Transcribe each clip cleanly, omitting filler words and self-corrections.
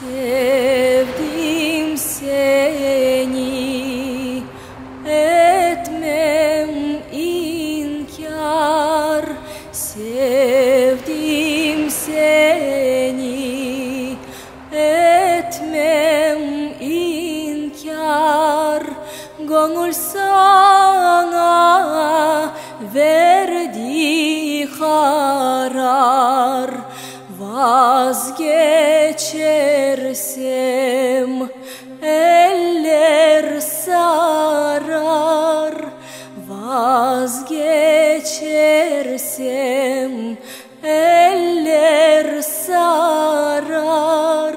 Sevdim seni, etmem inkar. Sevdim seni, etmem inkar. Gönül sana verdi karar. Vazgeçersem eller sarar. Vazgeçersem eller sarar.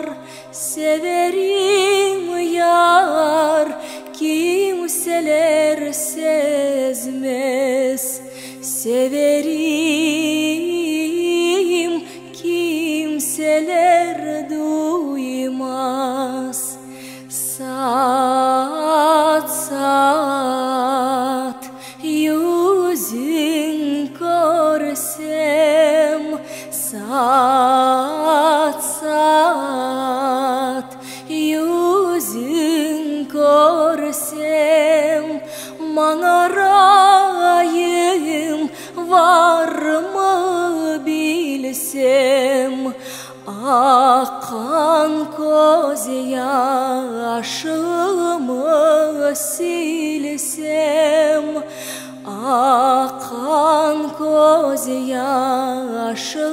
Severim yar, kimseler sezmez. Severim, kimseler duymaz. Sat sat yüzün görsem. Sat sat yüzün görsem. Manarayım var mı bilsem. Akan göz yaşımı silsem. Akan göz yaşımı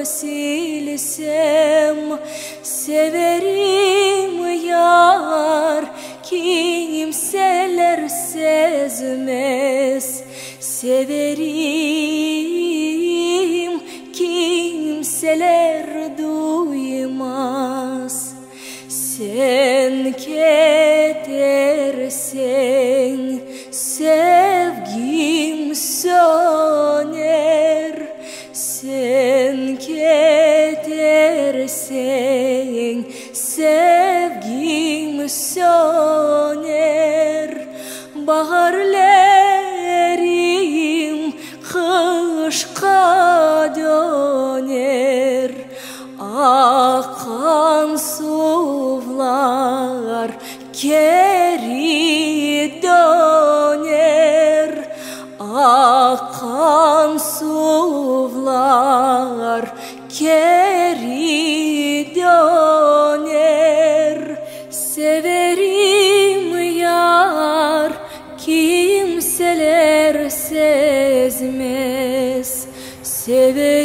silsem. Severim yar, kimseler sezmez. Severim, kimseler duymaz. Sen gidersen sevgim söner. Sen gidersen sevgim söner. Baharlarım kışka döner. Akan sular geri döner. Akan sular geri döner. Severim yar, kimseler sezmez. Severim